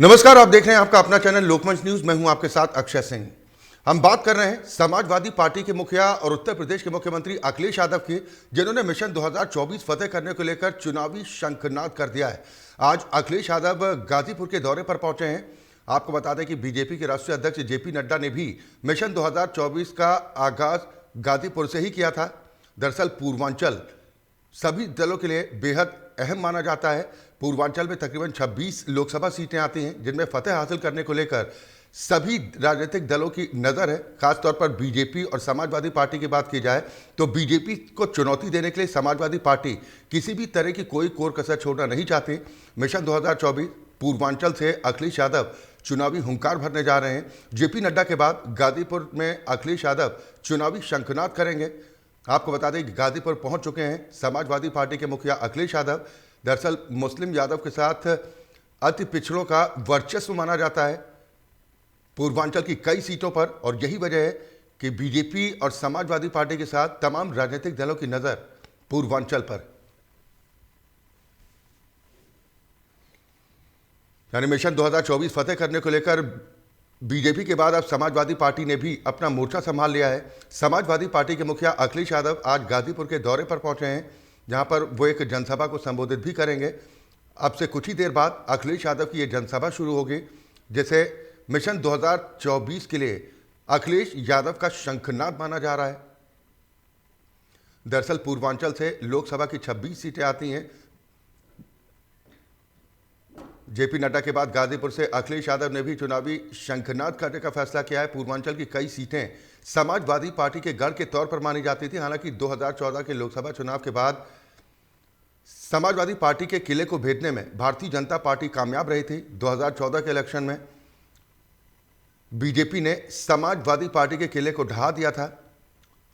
नमस्कार, आप देख रहे हैं आपका अपना चैनल लोकमंच न्यूज। मैं हूं आपके साथ अक्षय सिंह। हम बात कर रहे हैं समाजवादी पार्टी के मुखिया और उत्तर प्रदेश के मुख्यमंत्री अखिलेश यादव की, जिन्होंने मिशन 2024 फतेह करने को लेकर चुनावी शंखनाद कर दिया है। आज अखिलेश यादव गाजीपुर के दौरे पर पहुंचे हैं। आपको बता दें कि बीजेपी के राष्ट्रीय अध्यक्ष जेपी नड्डा ने भी मिशन 2024 का आगाज गाजीपुर से ही किया था। दरअसल पूर्वांचल सभी दलों के लिए बेहद अहम माना जाता है। पूर्वांचल में तकरीबन 26 लोकसभा सीटें आती हैं, जिनमें फतेह हासिल करने को लेकर सभी राजनीतिक दलों की नज़र है। खासतौर पर बीजेपी और समाजवादी पार्टी की बात की जाए तो बीजेपी को चुनौती देने के लिए समाजवादी पार्टी किसी भी तरह की कोई कोर कसर छोड़ना नहीं चाहती। मिशन 2024 पूर्वांचल से अखिलेश यादव चुनावी हुंकार भरने जा रहे हैं। जेपी नड्डा के बाद गाजीपुर में अखिलेश यादव चुनावी शंखनाद करेंगे। आपको बता दें कि गाजीपुर पहुंच चुके हैं समाजवादी पार्टी के मुखिया अखिलेश यादव। दरअसल मुस्लिम यादव के साथ अति पिछड़ों का वर्चस्व माना जाता है पूर्वांचल की कई सीटों पर, और यही वजह है कि बीजेपी और समाजवादी पार्टी के साथ तमाम राजनीतिक दलों की नज़र पूर्वांचल पर। यानी मिशन 2024 फतेह करने को लेकर बीजेपी के बाद अब समाजवादी पार्टी ने भी अपना मोर्चा संभाल लिया है। समाजवादी पार्टी के मुखिया अखिलेश यादव आज गाजीपुर के दौरे पर पहुंचे हैं, जहां पर वो एक जनसभा को संबोधित भी करेंगे। अब से कुछ ही देर बाद अखिलेश यादव की ये जनसभा शुरू होगी, जिसे मिशन 2024 के लिए अखिलेश यादव का शंखनाद माना जा रहा है। दरअसल पूर्वांचल से लोकसभा की 26 सीटें आती हैं। जेपी नड्डा के बाद गाजीपुर से अखिलेश यादव ने भी चुनावी शंखनाद करने का फैसला किया है। पूर्वांचल की कई सीटें समाजवादी पार्टी के गढ़ के तौर पर मानी जाती थी। हालांकि 2014 के लोकसभा चुनाव के बाद समाजवादी पार्टी के किले को भेदने में भारतीय जनता पार्टी कामयाब रही थी। 2014 के इलेक्शन में बीजेपी ने समाजवादी पार्टी के किले को ढहा दिया था।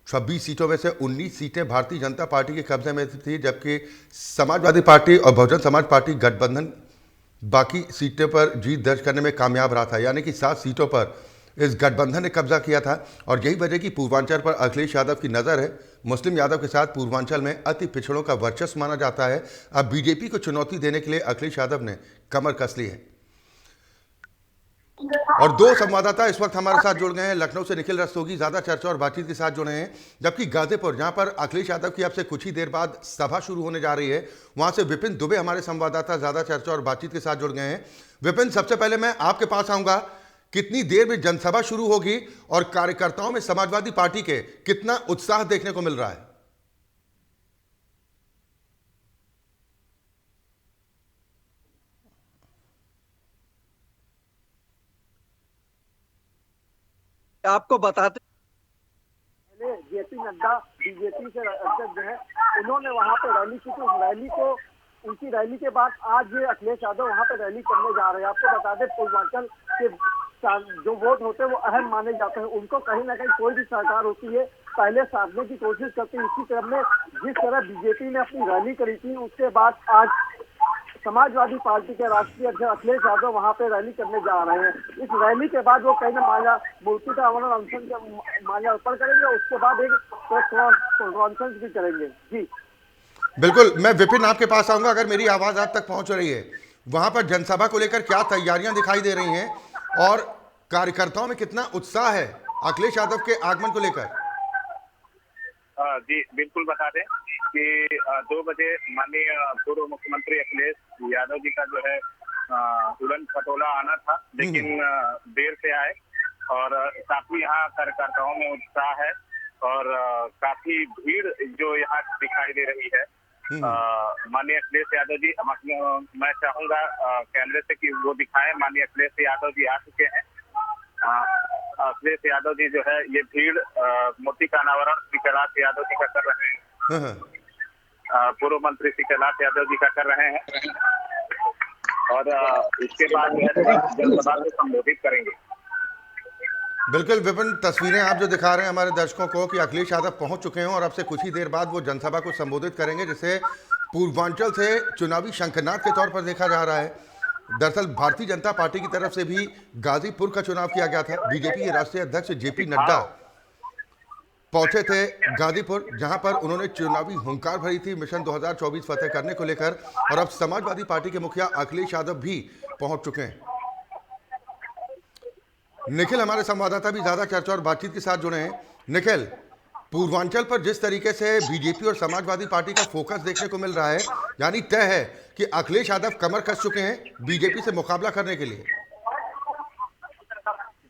26 सीटों में से 19 सीटें भारतीय जनता पार्टी के कब्जे में थी, जबकि समाजवादी पार्टी और बहुजन समाज पार्टी गठबंधन बाकी सीटों पर जीत दर्ज करने में कामयाब रहा था। यानी कि 7 सीटों पर इस गठबंधन ने कब्जा किया था, और यही वजह कि पूर्वांचल पर अखिलेश यादव की नज़र है। मुस्लिम यादव के साथ पूर्वांचल में अति पिछड़ों का वर्चस्व माना जाता है। अब बीजेपी को चुनौती देने के लिए अखिलेश यादव ने कमर कस ली है। और 2 संवाददाता इस वक्त हमारे साथ जुड़ गए हैं। लखनऊ से निखिल रस्तोगी ज़्यादा चर्चा और बातचीत के साथ जुड़े हैं, जबकि गाजीपुर, जहां पर अखिलेश यादव की अब से कुछ ही देर बाद सभा शुरू होने जा रही है, वहां से विपिन दुबे हमारे संवाददाता ज़्यादा चर्चा और बातचीत के साथ जुड़ गए हैं। विपिन, सबसे पहले मैं आपके पास आऊंगा, कितनी देर में जनसभा शुरू होगी और कार्यकर्ताओं में समाजवादी पार्टी के कितना उत्साह देखने को मिल रहा है? आपको बताते जेपी नड्डा बीजेपी के अध्यक्ष जो है, उन्होंने वहां पे रैली की। तो रैली को, उनकी रैली के बाद आज अखिलेश यादव वहां पे रैली करने जा रहे हैं। आपको बता दें, पूर्वांचल के जो वोट होते हैं वो अहम माने जाते हैं। उनको कहीं ना कहीं कोई भी सरकार होती है पहले साधने की कोशिश करती है। इसी क्रम में जिस तरह बीजेपी ने अपनी रैली करी थी, उसके बाद आज समाजवादी पार्टी के राष्ट्रीय अध्यक्ष अखिलेश यादव वहां पे रैली करने जा रहे हैं। इस रैली के बाद वो कहीं माल्या मूर्ति का अवलोकन माल्यार्पण करेंगे, उसके बाद एक प्रेस कॉन्फ्रेंस भी करेंगे। जी बिल्कुल, मैं विपिन आपके पास आऊंगा। अगर मेरी आवाज आप तक पहुंच रही है, वहां पर जनसभा को लेकर क्या तैयारियां दिखाई दे रही हैं और कार्यकर्ताओं में कितना उत्साह है अखिलेश यादव के आगमन को लेकर? जी बिल्कुल, बता दें कि 2 बजे माननीय पूर्व मुख्यमंत्री अखिलेश यादव जी का जो है उड़न खटोला आना था, लेकिन देर से आए, और काफी यहाँ कार्यकर्ताओं में उत्साह है और काफी भीड़ जो यहाँ दिखाई दे रही है। माननीय अखिलेश यादव जी, मैं चाहूंगा कैमरे से कि वो दिखाएं। माननीय अखिलेश यादव जी आ चुके हैं। अखिलेश यादव जी जो है, ये भीड़ मूर्ति का अनावरण श्री कैलाश यादव जी का कर रहे हैं, पूर्व मंत्री श्री कैलाश यादव जी का कर रहे हैं, और इसके बाद जनसभा को संबोधित करेंगे। बिल्कुल विपिन, तस्वीरें आप जो दिखा रहे हैं हमारे दर्शकों को कि अखिलेश यादव पहुंच चुके हैं और अब से कुछ ही देर बाद वो जनसभा को संबोधित करेंगे, जिसे पूर्वांचल से चुनावी शंखनाद के तौर पर देखा जा रहा है। दरअसल भारतीय जनता पार्टी की तरफ से भी गाजीपुर का चुनाव किया गया था। बीजेपी के राष्ट्रीय अध्यक्ष जेपी नड्डा पहुंचे थे गाजीपुर, जहां पर उन्होंने चुनावी हुंकार भरी थी मिशन 2024 फतेह करने को लेकर, और अब समाजवादी पार्टी के मुखिया अखिलेश यादव भी पहुंच चुके हैं। निखिल हमारे संवाददाता भी ज्यादा चर्चा और बातचीत के साथ जुड़े हैं। निखिल, पूर्वांचल पर जिस तरीके से बीजेपी और समाजवादी पार्टी का फोकस देखने को मिल रहा है, यानी तय है कि अखिलेश यादव कमर कस चुके हैं बीजेपी से मुकाबला करने के लिए।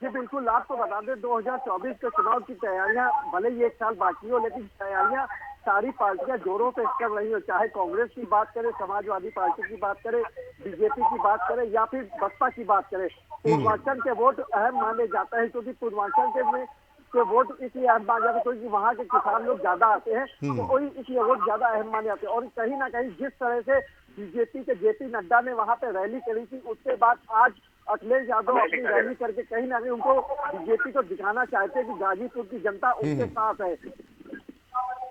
जी बिल्कुल, आपको बता दें 2024 के चुनाव की तैयारियां भले ही एक साल बाकी हो, लेकिन तैयारियां सारी पार्टियां जोरों पे कर रही हो। चाहे कांग्रेस की बात करें, समाजवादी पार्टी की बात करें, बीजेपी की बात करें या फिर बसपा की बात करें। पूर्वांचल के वोट अहम माने जाता है, क्योंकि पूर्वांचल के वोट इसलिए अहम माने जाते हैं क्योंकि वहाँ के किसान लोग ज्यादा आते हैं, तो वही इसलिए वोट ज्यादा अहम माने जाते हैं। और कहीं ना कहीं जिस तरह से बीजेपी के जेपी नड्डा ने वहाँ पे रैली करी थी, उसके बाद आज अखिलेश यादव अपनी रैली करके कहीं ना कहीं उनको बीजेपी को दिखाना चाहते हैं कि गाजीपुर की जनता उनके साथ है।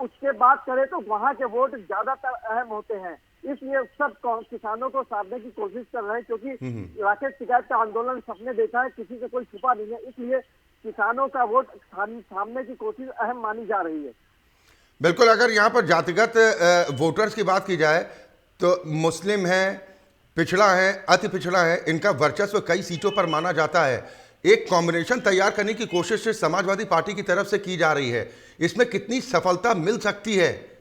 उसके बाद करें तो वहाँ के वोट ज्यादातर अहम होते हैं, इसलिए सब किसानों को साधने की कोशिश कर रहे हैं, क्योंकि राकेश टिकैत का आंदोलन सबने देखा है, किसी से कोई छुपा नहीं है, इसलिए किसानों का वोट सामने की कोशिश अहम मानी जा रही है। बिल्कुल, अगर यहाँ पर जातिगत वोटर्स की बात की जाए तो मुस्लिम है, पिछड़ा है, अति पिछड़ा है, इनका वर्चस्व कई सीटों पर माना जाता है। एक कॉम्बिनेशन तैयार करने की कोशिश समाजवादी पार्टी की तरफ से की जा रही है, इसमें कितनी सफलता मिल सकती है?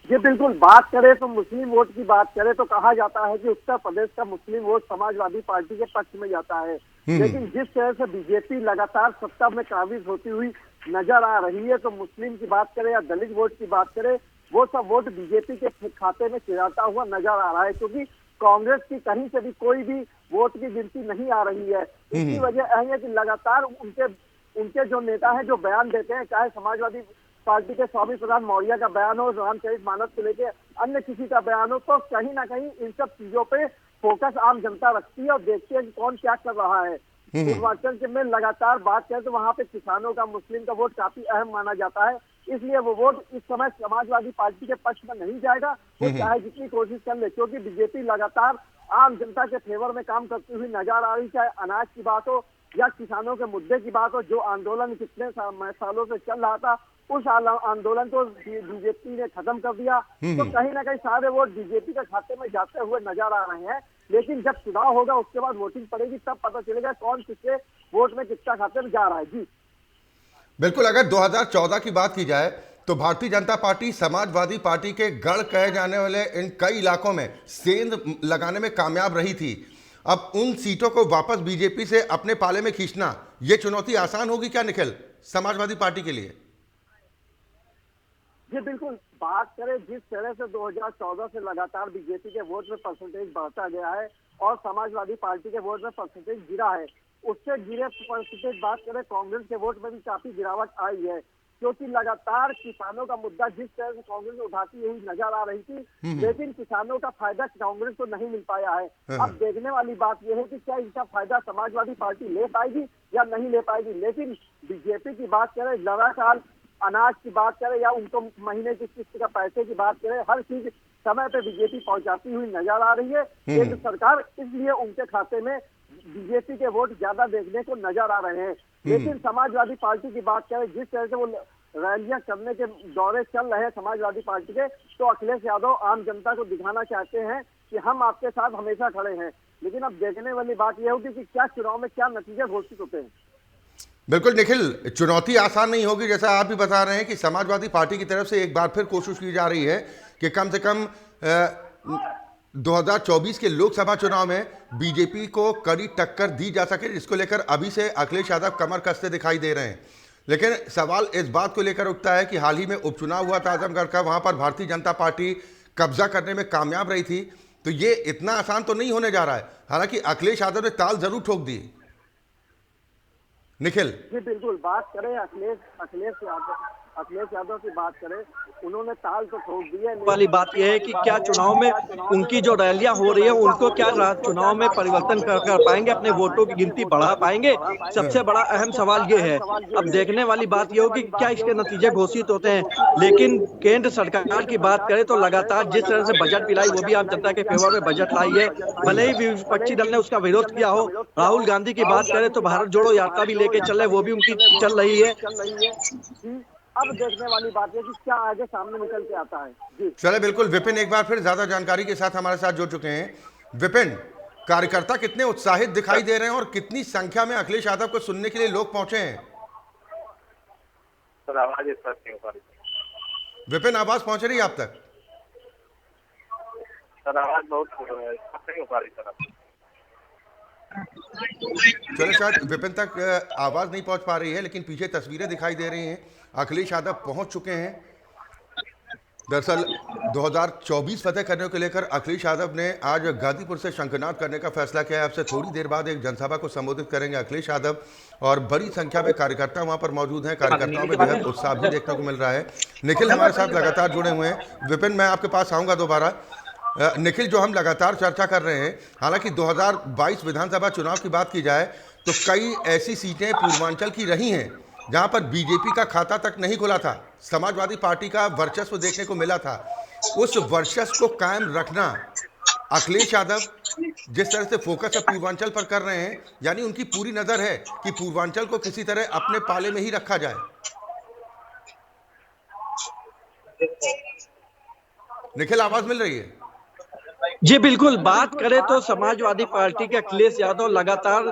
ये बिल्कुल, बात करें तो मुस्लिम वोट की बात करें तो कहा जाता है कि उत्तर प्रदेश का मुस्लिम वोट समाजवादी पार्टी के पक्ष में जाता है, लेकिन जिस तरह से बीजेपी लगातार सत्ता में काबिज होती हुई नजर आ रही है, तो मुस्लिम की बात करें या दलित वोट की बात करें, वो सब वोट बीजेपी के खाते में चिराता हुआ नजर आ रहा है, क्योंकि कांग्रेस की कहीं से भी कोई भी वोट की गिनती नहीं आ रही है। इसकी वजह है कि लगातार उनके जो नेता हैं जो बयान देते हैं, चाहे समाजवादी पार्टी के स्वामी प्रसाद मौर्य का बयान हो, रामचरितमानस को लेकर अन्य किसी का बयान हो, तो कहीं ना कहीं इन सब चीजों पे फोकस आम जनता रखती है और देखती है कि कौन क्या कर रहा है। पूर्वांचल के में लगातार बात करें तो वहाँ पे किसानों का, मुस्लिम का वोट काफी अहम माना जाता है, इसलिए वो वोट इस समय समाजवादी पार्टी के पक्ष में नहीं जाएगा, वो चाहे जितनी कोशिश कर ले, क्योंकि बीजेपी लगातार आम जनता के फेवर में काम करती हुई नजर आ रही, चाहे अनाज की बात हो या किसानों के मुद्दे की बात हो। जो आंदोलन कितने सालों से चल रहा था, उस आंदोलन को बीजेपी ने खत्म कर दिया, तो कहीं ना कहीं सारे वोट बीजेपी के खाते में जाते हुए नजर आ रहे हैं। लेकिन जब चुनाव होगा, उसके बाद वोटिंग पड़ेगी, तब पता चलेगा कौन किसके वोट में कितना खाते में जा रहा है। जी बिल्कुल, अगर 2014 की बात की जाए तो भारतीय जनता पार्टी समाजवादी पार्टी के गढ़ कहे जाने वाले इन कई इलाकों में सेंध लगाने में कामयाब रही थी। अब उन सीटों को वापस बीजेपी से अपने पाले में खींचना, ये चुनौती आसान होगी क्या निखिल समाजवादी पार्टी के लिए? जी बिल्कुल, बात करें जिस तरह से 2014 से लगातार बीजेपी के वोट में परसेंटेज बढ़ता गया है और समाजवादी पार्टी के वोट में परसेंटेज गिरा है, उससे गिरे परसेंटेज बात करें कांग्रेस के वोट में भी काफी गिरावट आई है, क्योंकि लगातार किसानों का मुद्दा जिस तरह से कांग्रेस उठाती हुई नजर आ रही थी, लेकिन किसानों का फायदा कांग्रेस को नहीं मिल पाया है। अब देखने वाली बात यह है कि क्या इसका फायदा समाजवादी पार्टी ले पाएगी या नहीं ले पाएगी। लेकिन बीजेपी की बात करें, लगातार अनाज की बात करें या उनको महीने की किस्त का पैसे की बात करें, हर चीज समय पे बीजेपी पहुंचाती हुई नजर आ रही है केंद्र सरकार, इसलिए उनके खाते में बीजेपी के वोट ज्यादा देखने को नजर आ रहे हैं। लेकिन समाजवादी पार्टी की बात करें, जिस तरह से वो रैलियां करने के दौरे चल रहे हैं समाजवादी पार्टी के, तो अखिलेश यादव आम जनता को दिखाना चाहते हैं कि हम आपके साथ हमेशा खड़े हैं। लेकिन अब देखने वाली बात यह होगी कि क्या चुनाव में क्या नतीजे घोषित होते हैं। बिल्कुल निखिल, चुनौती आसान नहीं होगी, जैसा आप भी बता रहे हैं कि समाजवादी पार्टी की तरफ से एक बार फिर कोशिश की जा रही है कि कम से कम 2024 के लोकसभा चुनाव में बीजेपी को कड़ी टक्कर दी जा सके, जिसको लेकर अभी से अखिलेश यादव कमर कसते दिखाई दे रहे हैं। लेकिन सवाल इस बात को लेकर उठता है कि हाल ही में उपचुनाव हुआ था आजमगढ़ का, वहां पर भारतीय जनता पार्टी कब्जा करने में कामयाब रही थी, तो ये इतना आसान तो नहीं होने जा रहा है। हालांकि अखिलेश यादव ने ताल जरूर ठोक दी। निखिल जी बिल्कुल, बात करें अखिलेश यादव की बात करें, उन्होंने ताल तो ठोक दी है। वाली बात यह है कि क्या चुनाव में उनकी जो रैलियां हो रही है उनको क्या चुनाव में परिवर्तन कर पाएंगे, अपने वोटों की गिनती बढ़ा पाएंगे, सबसे बड़ा अहम सवाल ये है। अब देखने वाली बात यह होगी क्या इसके नतीजे घोषित होते हैं। लेकिन केंद्र सरकार की बात करें तो लगातार जिस तरह से बजट भी लाई, वो भी आम जनता के फेवर में बजट लाई है, भले ही विपक्षी दल ने उसका विरोध किया हो। राहुल गांधी की बात करें तो भारत जोड़ो यात्रा भी लेके चल रहे, वो भी उनकी चल रही है। अब देखने वाली बात है कि क्या आगे सामने निकल के आता है। जी चले, बिल्कुल। विपिन एक बार फिर ज्यादा जानकारी के साथ हमारे साथ जुड़ चुके हैं। विपिन, कार्यकर्ता कितने उत्साहित दिखाई दे रहे हैं और कितनी संख्या में अखिलेश यादव को सुनने के लिए लोग पहुंचे हैं? सर आवाज स्पष्ट नहीं हो पा रही। विपिन, आवाज पहुंच रही है आप तक? सर आवाज बहुत स्पष्ट नहीं हो पा रही सर। चलो, शायद विपिन तक आवाज नहीं पहुंच पा रही है, लेकिन पीछे तस्वीरें दिखाई दे रही हैं। अखिलेश यादव पहुंच चुके हैं। दरअसल 2024 फतेह करने को लेकर अखिलेश यादव ने आज गाजीपुर से शंखनाद करने का फैसला किया है। आपसे थोड़ी देर बाद एक जनसभा को संबोधित करेंगे अखिलेश यादव और बड़ी संख्या में कार्यकर्ता वहां पर मौजूद हैं। कार्यकर्ताओं में बेहद उत्साह भी देखने को मिल रहा है। निखिल हमारे साथ लगातार जुड़े हुए हैं। विपिन, मैं आपके पास आऊंगा दोबारा। निखिल, जो हम लगातार चर्चा कर रहे हैं, हालांकि 2022 विधानसभा चुनाव की बात की जाए तो कई ऐसी सीटें पूर्वांचल की रही हैं जहां पर बीजेपी का खाता तक नहीं खुला था, समाजवादी पार्टी का वर्चस्व देखने को मिला था। उस वर्चस्व को कायम रखना अखिलेश यादव जिस तरह से फोकस अब पूर्वांचल पर कर रहे हैं, यानी उनकी पूरी नजर है कि पूर्वांचल को किसी तरह अपने पाले में ही रखा जाए। निखिल, आवाज मिल रही है? जी बिल्कुल, बात करें तो समाजवादी पार्टी के अखिलेश यादव लगातार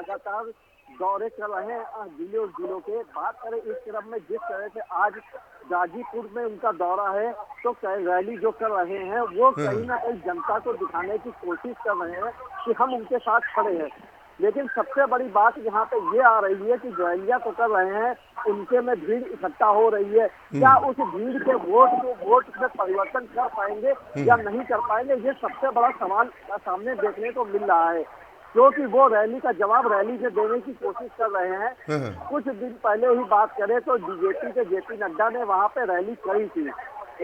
दौरे कर रहे हैं जिलों के। बात करें इस क्रम में जिस तरह से आज गाजीपुर में उनका दौरा है, तो रैली जो कर रहे हैं वो कहीं ना कहीं जनता को दिखाने की कोशिश कर रहे हैं कि हम उनके साथ खड़े हैं। लेकिन सबसे बड़ी बात यहाँ पे ये आ रही है कि रैलियां तो कर रहे हैं, उनके में भीड़ इकट्ठा हो रही है। क्या उस भीड़ के वोट में परिवर्तन कर पाएंगे या नहीं कर पाएंगे, ये सबसे बड़ा सवाल सामने देखने को मिल रहा है। क्योंकि वो रैली का जवाब रैली से देने की कोशिश कर रहे हैं। कुछ दिन पहले ही बात करें तो बीजेपी के जेपी नड्डा ने वहां पे रैली करी थी।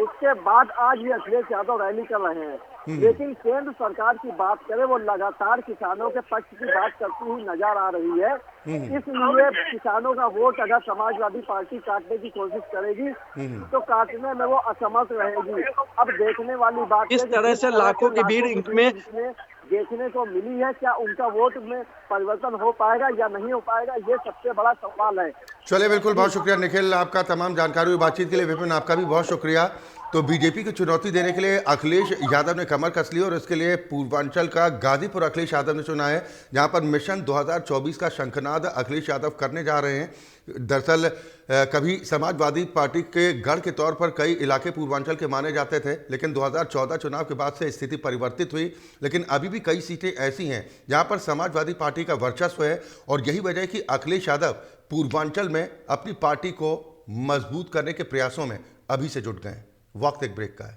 उसके बाद आज ये अखिलेश यादव रैली कर रहे हैं। लेकिन केंद्र सरकार की बात करें, वो लगातार किसानों के पक्ष की बात करती हुई नजर आ रही है। इसलिए किसानों का वोट अगर समाजवादी पार्टी काटने की कोशिश करेगी तो काटने में वो असमर्थ रहेगी। अब देखने वाली बात इस तरह से लाखों की भीड़ इनमें देखने को मिली है, क्या उनका वोट में परिवर्तन हो पाएगा या नहीं हो पाएगा, ये सबसे बड़ा सवाल है। चलिए, बिल्कुल, बहुत शुक्रिया निखिल आपका तमाम जानकारी और बातचीत के लिए। विपिन, आपका भी बहुत शुक्रिया। तो बीजेपी की चुनौती देने के लिए अखिलेश यादव ने कमर कस ली और इसके लिए पूर्वांचल का गाजीपुर अखिलेश यादव ने चुना है, जहां पर मिशन 2024 का शंखनाद अखिलेश यादव करने जा रहे हैं। दरअसल कभी समाजवादी पार्टी के गढ़ के तौर पर कई इलाके पूर्वांचल के माने जाते थे, लेकिन 2014 चुनाव के बाद से स्थिति परिवर्तित हुई। लेकिन अभी भी कई सीटें ऐसी हैं जहां पर समाजवादी पार्टी का वर्चस्व है और यही वजह है कि अखिलेश यादव पूर्वांचल में अपनी पार्टी को मजबूत करने के प्रयासों में अभी से जुट गए। वक्त एक ब्रेक का है।